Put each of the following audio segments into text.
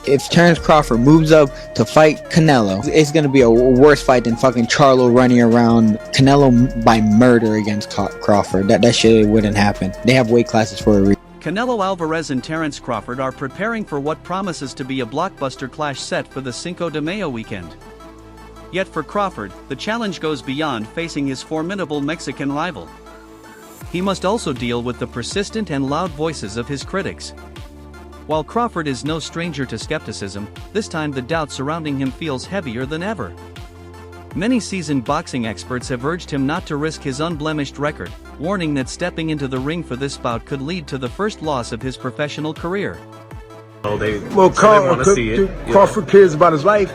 If Terence Crawford moves up to fight Canelo, it's gonna be a worse fight than fucking Charlo running around Canelo by murder against Crawford. That shit wouldn't happen. They have weight classes for a reason. Canelo Alvarez and Terence Crawford are preparing for what promises to be a blockbuster clash set for the Cinco de Mayo weekend. Yet for Crawford, the challenge goes beyond facing his formidable Mexican rival. He must also deal with the persistent and loud voices of his critics. While Crawford is no stranger to skepticism, this time the doubt surrounding him feels heavier than ever. Many seasoned boxing experts have urged him not to risk his unblemished record, warning that stepping into the ring for this bout could lead to the first loss of his professional career. Crawford cares about his life,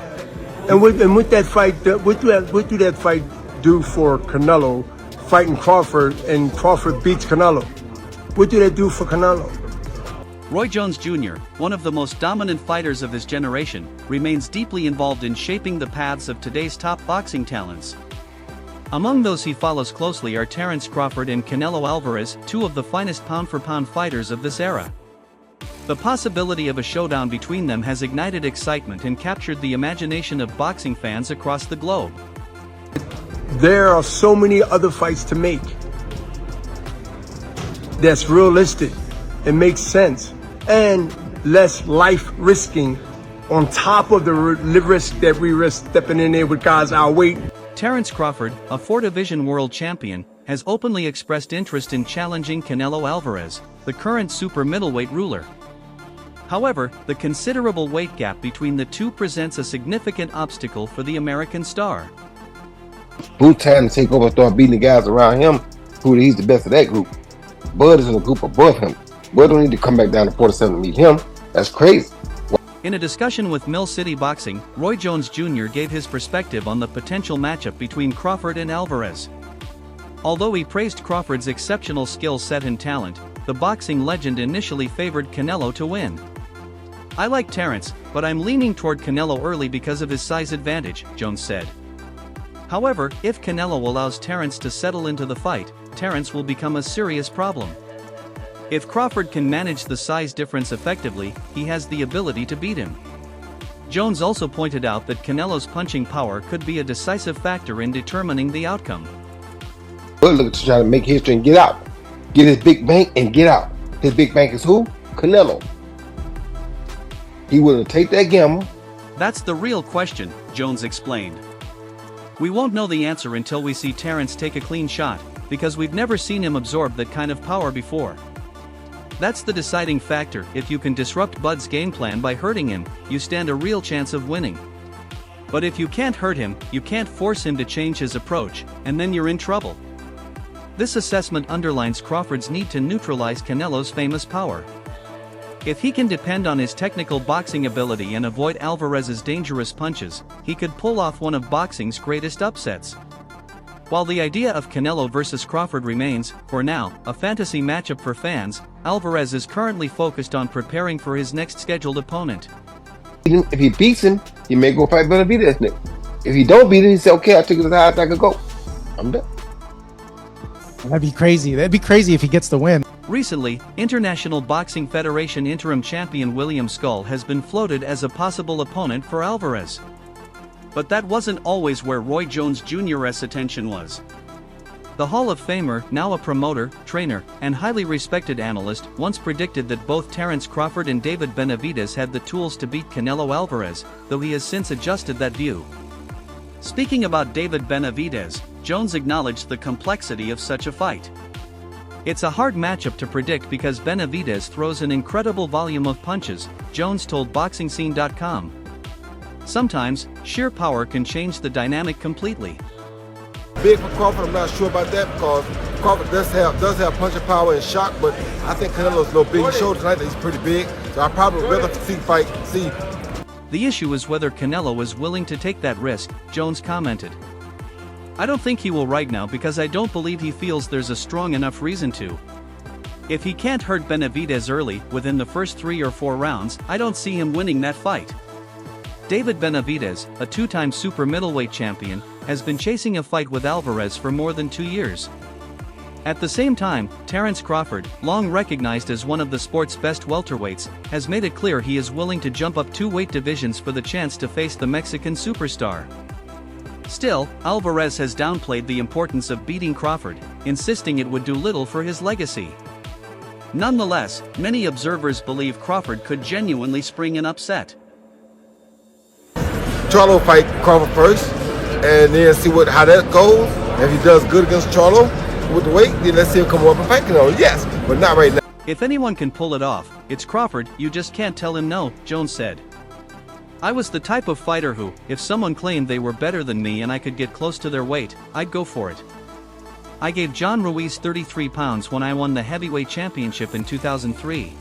and with that fight, what do that fight do for Canelo? Fighting Crawford, and Crawford beats Canelo. What do that do for Canelo? Roy Jones Jr., one of the most dominant fighters of his generation, remains deeply involved in shaping the paths of today's top boxing talents. Among those he follows closely are Terence Crawford and Canelo Alvarez, two of the finest pound-for-pound fighters of this era. The possibility of a showdown between them has ignited excitement and captured the imagination of boxing fans across the globe. There are so many other fights to make that's realistic and makes sense and less life risking on top of the risk that we risk stepping in there with guys our weight. Terence Crawford, a 4-division world champion, has openly expressed interest in challenging Canelo Alvarez, the current super middleweight ruler. However, the considerable weight gap between the two presents a significant obstacle for the American star. Who's trying to take over and start beating the guys around him? He's the best of that group. Bud is in a group above him. Bud don't need to come back down to 47 to meet him. That's crazy. In a discussion with Mill City Boxing, Roy Jones Jr. gave his perspective on the potential matchup between Crawford and Alvarez. Although he praised Crawford's exceptional skill set and talent, the boxing legend initially favored Canelo to win. "I like Terence, but I'm leaning toward Canelo early because of his size advantage," Jones said. However, if Canelo allows Terence to settle into the fight, Terence will become a serious problem. If Crawford can manage the size difference effectively, he has the ability to beat him. Jones also pointed out that Canelo's punching power could be a decisive factor in determining the outcome. Bud looking to try to make history and get out. Get his big bank and get out. His big bank is who? Canelo. He willing to take that gamble. That's the real question, Jones explained. "We won't know the answer until we see Terence take a clean shot, because we've never seen him absorb that kind of power before. That's the deciding factor. If you can disrupt Bud's game plan by hurting him, you stand a real chance of winning. But if you can't hurt him, you can't force him to change his approach, and then you're in trouble." This assessment underlines Crawford's need to neutralize Canelo's famous power. If he can depend on his technical boxing ability and avoid Alvarez's dangerous punches, he could pull off one of boxing's greatest upsets. While the idea of Canelo versus Crawford remains, for now, a fantasy matchup for fans, Alvarez is currently focused on preparing for his next scheduled opponent. If he beats him, he may go fight Benavidez next. If he don't beat him, he say, "Okay, I took it as high as I could go. I'm done." That'd be crazy. That'd be crazy if he gets the win. Recently, International Boxing Federation interim champion William Skull has been floated as a possible opponent for Alvarez. But that wasn't always where Roy Jones Jr.'s attention was. The Hall of Famer, now a promoter, trainer, and highly respected analyst, once predicted that both Terence Crawford and David Benavidez had the tools to beat Canelo Alvarez, though he has since adjusted that view. Speaking about David Benavidez, Jones acknowledged the complexity of such a fight. "It's a hard matchup to predict because Benavidez throws an incredible volume of punches," Jones told BoxingScene.com. "Sometimes, sheer power can change the dynamic completely." Big for Crawford, I'm not sure about that because Crawford does have punching power and shock, but I think Canelo's a little big. He showed tonight that he's pretty big, so I probably would rather see. The issue is whether Canelo is willing to take that risk, Jones commented. "I don't think he will right now because I don't believe he feels there's a strong enough reason to. If he can't hurt Benavidez early, within the first 3 or 4 rounds, I don't see him winning that fight." David Benavidez, a 2-time super middleweight champion, has been chasing a fight with Alvarez for more than 2 years. At the same time, Terence Crawford, long recognized as one of the sport's best welterweights, has made it clear he is willing to jump up 2 weight divisions for the chance to face the Mexican superstar. Still, Alvarez has downplayed the importance of beating Crawford, insisting it would do little for his legacy. Nonetheless, many observers believe Crawford could genuinely spring an upset. Charlo fight Crawford first, and then see how that goes. If he does good against Charlo with the weight, then let's see him come up and fight Canelo. Yes, but not right now. If anyone can pull it off, it's Crawford. You just can't tell him no, Jones said. I was the type of fighter who, if someone claimed they were better than me and I could get close to their weight, I'd go for it. I gave John Ruiz 33 pounds when I won the heavyweight championship in 2003.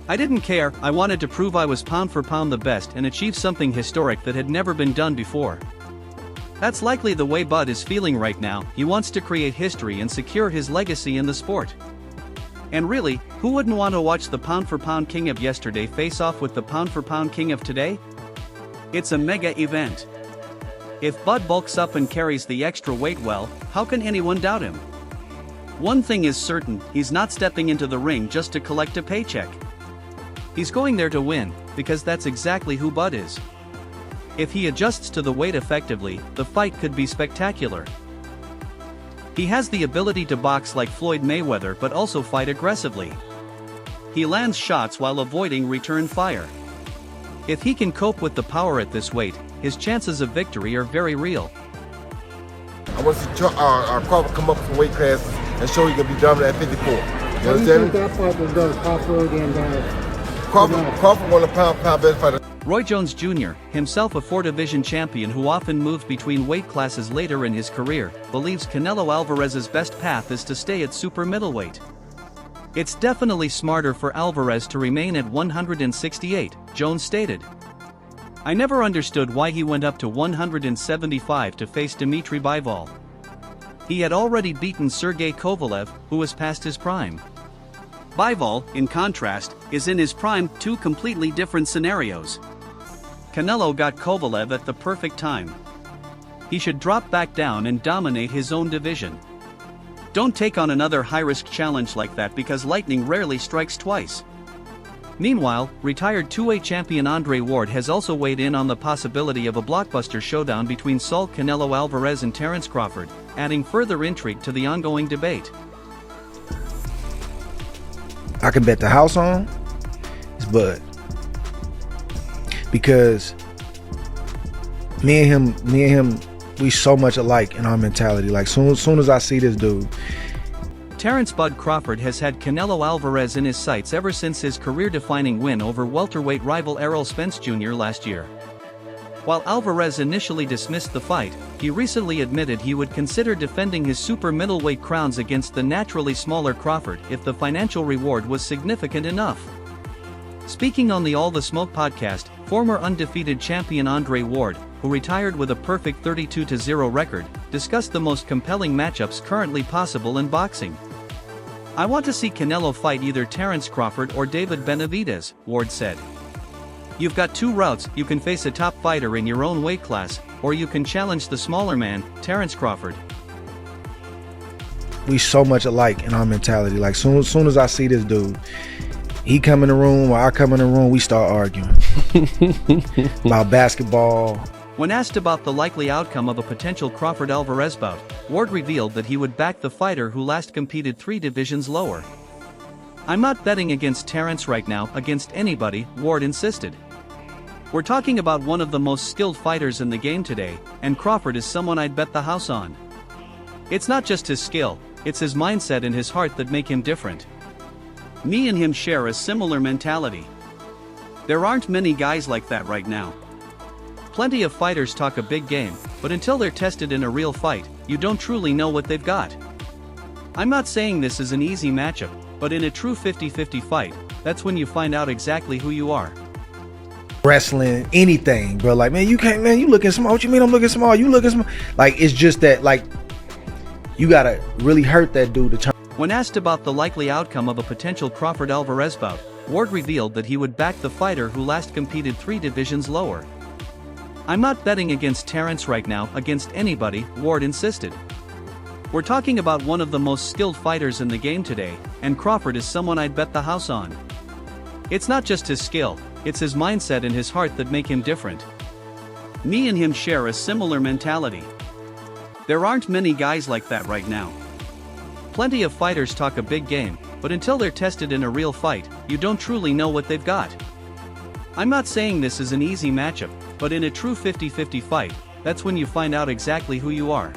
I didn't care, I wanted to prove I was pound for pound the best and achieve something historic that had never been done before. That's likely the way Bud is feeling right now. He wants to create history and secure his legacy in the sport. And really, who wouldn't want to watch the pound-for-pound king of yesterday face off with the pound-for-pound king of today? It's a mega event. If Bud bulks up and carries the extra weight well, how can anyone doubt him? One thing is certain, he's not stepping into the ring just to collect a paycheck. He's going there to win, because that's exactly who Bud is. If he adjusts to the weight effectively, the fight could be spectacular. He has the ability to box like Floyd Mayweather but also fight aggressively. He lands shots while avoiding return fire. If he can cope with the power at this weight, his chances of victory are very real. I want to see Crawford come up some weight classes and show he can be dominant at 54. You understand me? That fight will go Crawford and Crawford won a pound best fighter. Roy Jones Jr., himself a 4-division champion who often moved between weight classes later in his career, believes Canelo Alvarez's best path is to stay at super middleweight. It's definitely smarter for Alvarez to remain at 168, Jones stated. I never understood why he went up to 175 to face Dmitry Bivol. He had already beaten Sergey Kovalev, who was past his prime. Bivol, in contrast, is in his prime, 2 completely different scenarios. Canelo got Kovalev at the perfect time. He should drop back down and dominate his own division. Don't take on another high-risk challenge like that because lightning rarely strikes twice. Meanwhile, retired 2A champion Andre Ward has also weighed in on the possibility of a blockbuster showdown between Saul Canelo Alvarez and Terence Crawford, adding further intrigue to the ongoing debate. I can bet the house on is Bud, because me and him, we so much alike in our mentality. Like soon as I see this dude. Terence Bud Crawford has had Canelo Alvarez in his sights ever since his career-defining win over welterweight rival Errol Spence Jr. last year. While Alvarez initially dismissed the fight, he recently admitted he would consider defending his super middleweight crowns against the naturally smaller Crawford if the financial reward was significant enough. Speaking on the All the Smoke podcast, former undefeated champion Andre Ward, who retired with a perfect 32-0 record, discussed the most compelling matchups currently possible in boxing. I want to see Canelo fight either Terence Crawford or David Benavidez, Ward said. You've got 2 routes, you can face a top fighter in your own weight class, or you can challenge the smaller man, Terence Crawford. We so much alike in our mentality. Like soon as I see this dude, he come in the room or I come in the room, we start arguing about basketball. When asked about the likely outcome of a potential Crawford-Alvarez bout, Ward revealed that he would back the fighter who last competed 3 divisions lower. I'm not betting against Terence right now, against anybody, Ward insisted. We're talking about one of the most skilled fighters in the game today, and Crawford is someone I'd bet the house on. It's not just his skill, it's his mindset and his heart that make him different. Me and him share a similar mentality. There aren't many guys like that right now. Plenty of fighters talk a big game, but until they're tested in a real fight, you don't truly know what they've got. I'm not saying this is an easy matchup, but in a true 50-50 fight, that's when you find out exactly who you are. Wrestling, anything, bro. Like, man, you can't, man, you looking small. What you mean I'm looking small? You looking small. Like, it's just that, like, you gotta really hurt that dude to turn. When asked about the likely outcome of a potential Crawford-Alvarez bout, Ward revealed that he would back the fighter who last competed 3 divisions lower. I'm not betting against Terence right now, against anybody, Ward insisted. We're talking about one of the most skilled fighters in the game today, and Crawford is someone I'd bet the house on. It's not just his skill, it's his mindset and his heart that make him different. Me and him share a similar mentality. There aren't many guys like that right now. Plenty of fighters talk a big game, but until they're tested in a real fight, you don't truly know what they've got. I'm not saying this is an easy matchup, but in a true 50-50 fight, that's when you find out exactly who you are.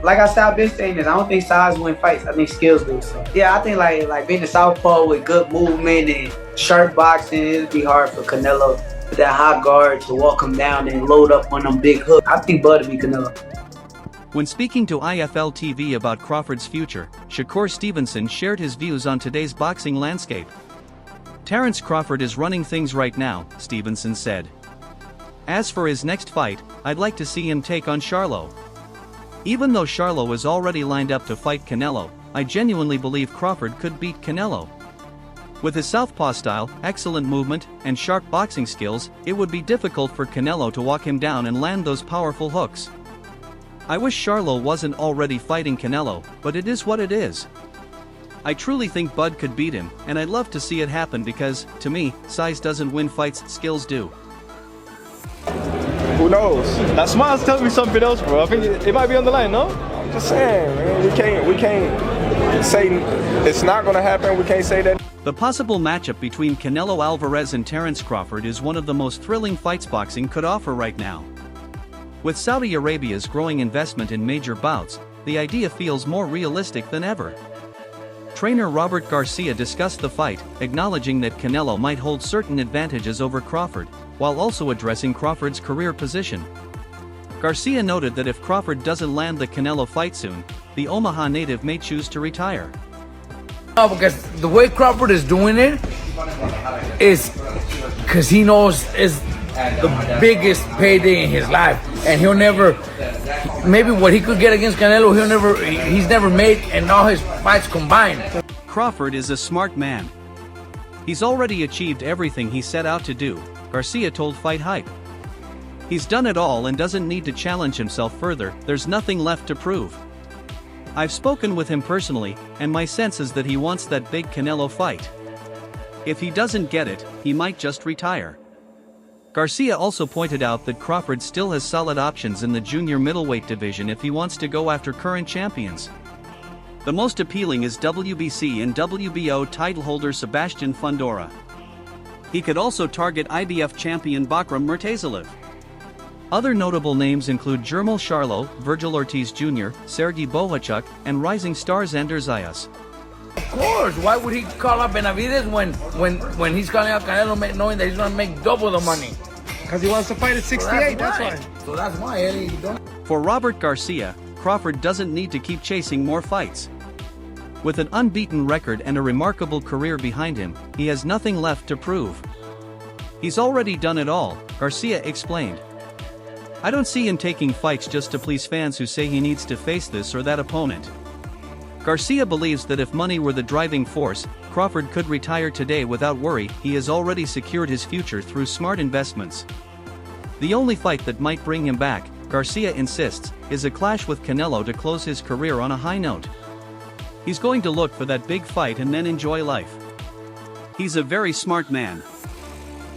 Like I said, I've been saying this. I don't think size win fights. I think skills do. So yeah, I think like being a southpaw with good movement and sharp boxing, it'd be hard for Canelo with that high guard to walk him down and load up on them big hooks. I think Bud would be Canelo. When speaking to IFL TV about Crawford's future, Shakur Stevenson shared his views on today's boxing landscape. Terence Crawford is running things right now, Stevenson said. As for his next fight, I'd like to see him take on Charlo. Even though Charlo is already lined up to fight Canelo, I genuinely believe Crawford could beat Canelo. With his southpaw style, excellent movement, and sharp boxing skills, it would be difficult for Canelo to walk him down and land those powerful hooks. I wish Charlo wasn't already fighting Canelo, but it is what it is. I truly think Bud could beat him, and I'd love to see it happen because, to me, size doesn't win fights, skills do. Who knows? That smile's telling me something else, bro. I think it might be on the line, no? I'm just saying, man. We can't say it's not gonna happen. We can't say that. The possible matchup between Canelo Alvarez and Terence Crawford is one of the most thrilling fights boxing could offer right now. With Saudi Arabia's growing investment in major bouts, the idea feels more realistic than ever. Trainer Robert Garcia discussed the fight, acknowledging that Canelo might hold certain advantages over Crawford, while also addressing Crawford's career position. Garcia noted that if Crawford doesn't land the Canelo fight soon, the Omaha native may choose to retire. No, because the way Crawford is doing it is because he knows it's the biggest payday in his life, and he'll never. Maybe what he could get against Canelo, he's never made in all his fights combined. Crawford is a smart man. He's already achieved everything he set out to do, Garcia told Fight Hype. He's done it all and doesn't need to challenge himself further, there's nothing left to prove. I've spoken with him personally, and my sense is that he wants that big Canelo fight. If he doesn't get it, he might just retire. Garcia also pointed out that Crawford still has solid options in the junior middleweight division if he wants to go after current champions. The most appealing is WBC and WBO title holder Sebastian Fundora. He could also target IBF champion Bakram Murtazaliev. Other notable names include Jermall Charlo, Virgil Ortiz Jr., Sergey Bohachuk, and rising star Xander Zayas. Of course, why would he call out Benavidez when he's calling out Canelo knowing that he's going to make double the money? Because he wants to fight at 68, that's why. So that's why, Eddie. For Robert Garcia, Crawford doesn't need to keep chasing more fights. With an unbeaten record and a remarkable career behind him, he has nothing left to prove. He's already done it all, Garcia explained. I don't see him taking fights just to please fans who say he needs to face this or that opponent. Garcia believes that if money were the driving force, Crawford could retire today without worry. He has already secured his future through smart investments. The only fight that might bring him back, Garcia insists, is a clash with Canelo to close his career on a high note. He's going to look for that big fight and then enjoy life. He's a very smart man.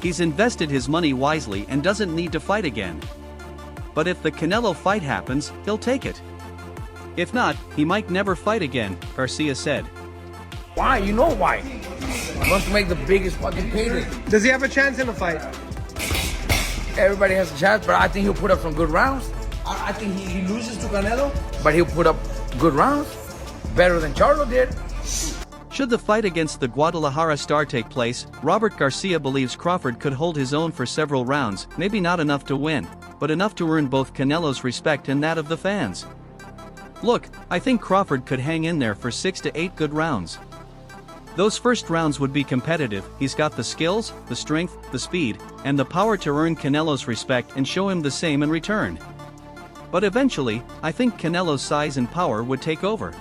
He's invested his money wisely and doesn't need to fight again. But if the Canelo fight happens, he'll take it. If not, he might never fight again, Garcia said. Why? You know why. He wants to make the biggest fucking payday. Does he have a chance in the fight? Everybody has a chance, but I think he'll put up some good rounds. I think he loses to Canelo, but he'll put up good rounds. Better than Charlo did. Should the fight against the Guadalajara star take place, Robert Garcia believes Crawford could hold his own for several rounds, maybe not enough to win, but enough to earn both Canelo's respect and that of the fans. Look, I think Crawford could hang in there for 6 to 8 good rounds. Those first rounds would be competitive. He's got the skills, the strength, the speed, and the power to earn Canelo's respect and show him the same in return. But eventually, I think Canelo's size and power would take over.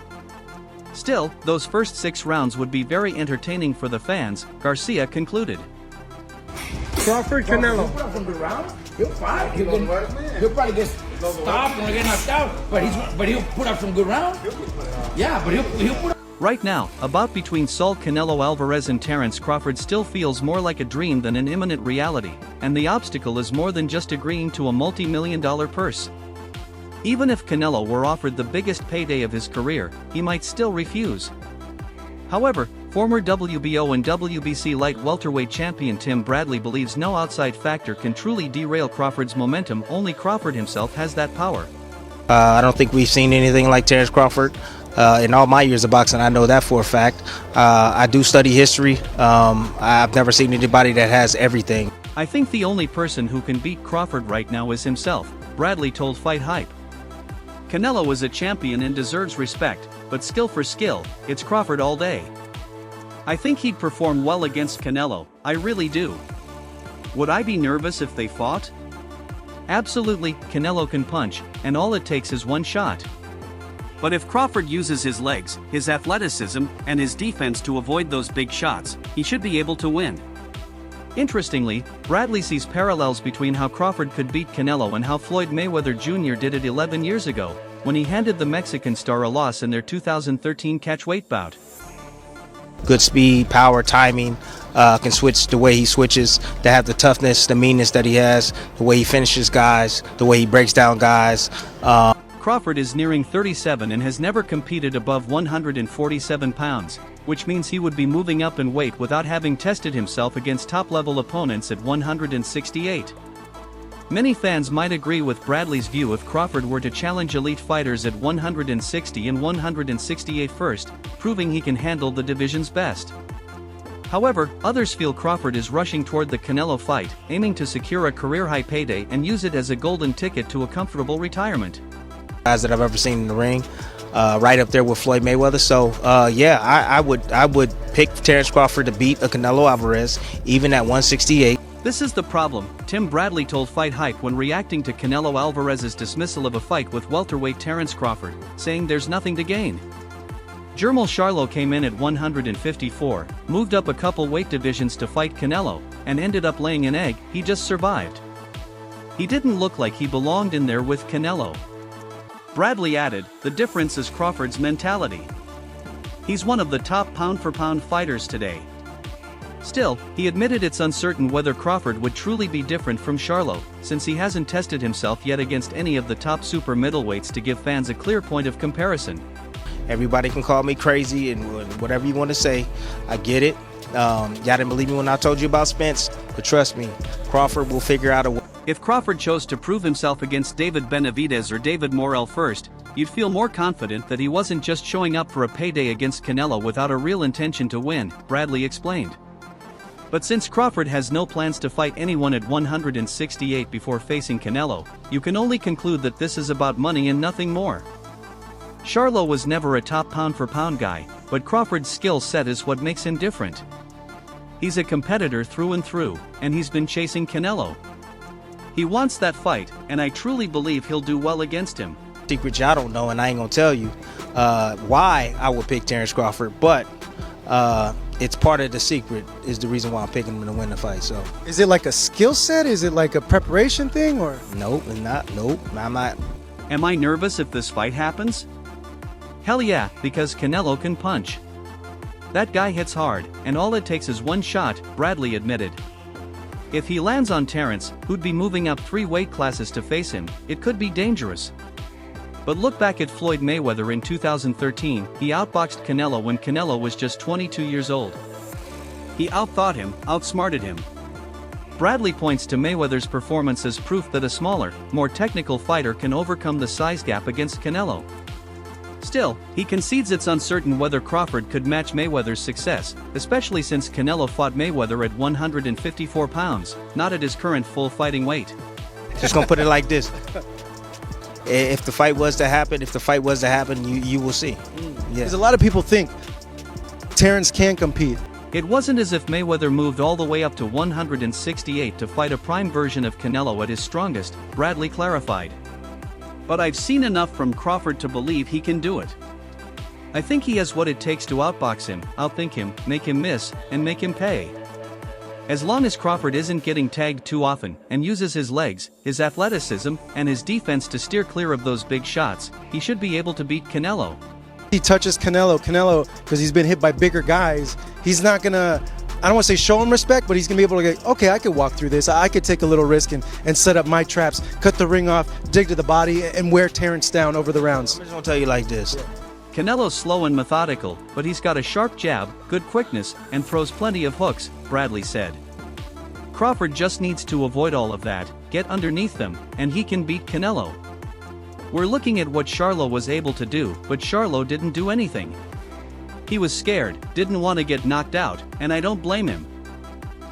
Still, those first 6 rounds would be very entertaining for the fans, Garcia concluded. Crawford, Canelo. He'll put up some good rounds. He'll fight. He'll probably get stop or get knocked out, but he'll put up some good rounds. Yeah, but he'll put up. Right now, a bout between Canelo Alvarez and Terence Crawford still feels more like a dream than an imminent reality, and the obstacle is more than just agreeing to a multi-million-dollar purse. Even if Canelo were offered the biggest payday of his career, he might still refuse. However, former WBO and WBC light welterweight champion Tim Bradley believes no outside factor can truly derail Crawford's momentum, only Crawford himself has that power. I don't think we've seen anything like Terence Crawford. In all my years of boxing, I know that for a fact. I do study history. I've never seen anybody that has everything. I think the only person who can beat Crawford right now is himself, Bradley told Fight Hype. Canelo is a champion and deserves respect, but skill for skill, it's Crawford all day. I think he'd perform well against Canelo, I really do. Would I be nervous if they fought? Absolutely, Canelo can punch, and all it takes is one shot. But if Crawford uses his legs, his athleticism, and his defense to avoid those big shots, he should be able to win. Interestingly, Bradley sees parallels between how Crawford could beat Canelo and how Floyd Mayweather Jr. did it 11 years ago, when he handed the Mexican star a loss in their 2013 catchweight bout. Good speed, power, timing, can switch the way he switches, to have the toughness, the meanness that he has, the way he finishes guys, the way he breaks down guys. Crawford is nearing 37 and has never competed above 147 pounds, which means he would be moving up in weight without having tested himself against top-level opponents at 168. Many fans might agree with Bradley's view if Crawford were to challenge elite fighters at 160 and 168 first, proving he can handle the division's best. However, others feel Crawford is rushing toward the Canelo fight, aiming to secure a career-high payday and use it as a golden ticket to a comfortable retirement. Guys that I've ever seen in the ring, right up there with Floyd Mayweather. So yeah, I would pick Terence Crawford to beat a Canelo Alvarez, even at 168. This is the problem, Tim Bradley told Fight Hype when reacting to Canelo Alvarez's dismissal of a fight with welterweight Terence Crawford, saying there's nothing to gain. Jermall Charlo came in at 154, moved up a couple weight divisions to fight Canelo, and ended up laying an egg. He just survived. He didn't look like he belonged in there with Canelo. Bradley added, the difference is Crawford's mentality. He's one of the top pound-for-pound fighters today. Still, he admitted it's uncertain whether Crawford would truly be different from Charlo, since he hasn't tested himself yet against any of the top super middleweights to give fans a clear point of comparison. Everybody can call me crazy and whatever you want to say. I get it. Y'all didn't believe me when I told you about Spence, but trust me, Crawford will figure out a way. If Crawford chose to prove himself against David Benavidez or David Morrell first, you'd feel more confident that he wasn't just showing up for a payday against Canelo without a real intention to win, Bradley explained. But since Crawford has no plans to fight anyone at 168 before facing Canelo, you can only conclude that this is about money and nothing more. Charlo was never a top pound-for-pound guy, but Crawford's skill set is what makes him different. He's a competitor through and through, and he's been chasing Canelo. He wants that fight, and I truly believe he'll do well against him. Secret y'all don't know, and I ain't gonna tell you why I would pick Terence Crawford, but it's part of the secret is the reason why I'm picking him to win the fight. So Is it like a skill set? Is it like a preparation thing, or? Nope, I'm not. Am I nervous if this fight happens? Hell yeah, because Canelo can punch. That guy hits hard, and all it takes is one shot, Bradley admitted. If he lands on Terence, who'd be moving up 3 weight classes to face him, it could be dangerous. But look back at Floyd Mayweather in 2013, he outboxed Canelo when Canelo was just 22 years old. He outthought him, outsmarted him. Bradley points to Mayweather's performance as proof that a smaller, more technical fighter can overcome the size gap against Canelo. Still, he concedes it's uncertain whether Crawford could match Mayweather's success, especially since Canelo fought Mayweather at 154 pounds, not at his current full fighting weight. Just gonna put it like this. If the fight was to happen, you will see. Yeah. Because a lot of people think Terence can compete. It wasn't as if Mayweather moved all the way up to 168 to fight a prime version of Canelo at his strongest, Bradley clarified. But I've seen enough from Crawford to believe he can do it. I think he has what it takes to outbox him, outthink him, make him miss, and make him pay. As long as Crawford isn't getting tagged too often and uses his legs, his athleticism, and his defense to steer clear of those big shots, he should be able to beat Canelo. He touches Canelo, because he's been hit by bigger guys, he's not gonna, I don't want to say show him respect, but he's gonna be able to go, okay, I could walk through this, I could take a little risk and set up my traps, cut the ring off, dig to the body, and wear Terence down over the rounds. I'm just gonna tell you like this. Canelo's slow and methodical, but he's got a sharp jab, good quickness, and throws plenty of hooks, Bradley said. Crawford just needs to avoid all of that, get underneath them, and he can beat Canelo. We're looking at what Charlo was able to do, but Charlo didn't do anything. He was scared, didn't want to get knocked out, and I don't blame him.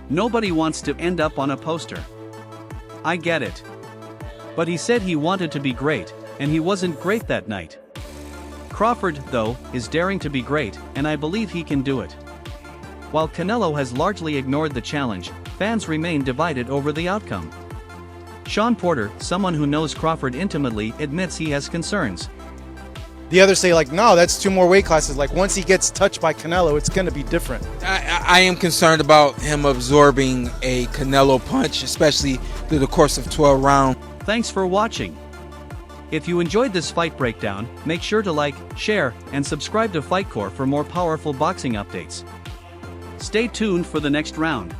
Nobody wants to end up on a poster. I get it. But he said he wanted to be great, and he wasn't great that night. Crawford, though, is daring to be great, and I believe he can do it. While Canelo has largely ignored the challenge, fans remain divided over the outcome. Sean Porter, someone who knows Crawford intimately, admits he has concerns. The others say like, no, that's 2 more weight classes, like once he gets touched by Canelo, it's gonna be different. I am concerned about him absorbing a Canelo punch, especially through the course of 12 rounds. Thanks for watching. If you enjoyed this fight breakdown, make sure to like, share, and subscribe to Fight Core for more powerful boxing updates. Stay tuned for the next round.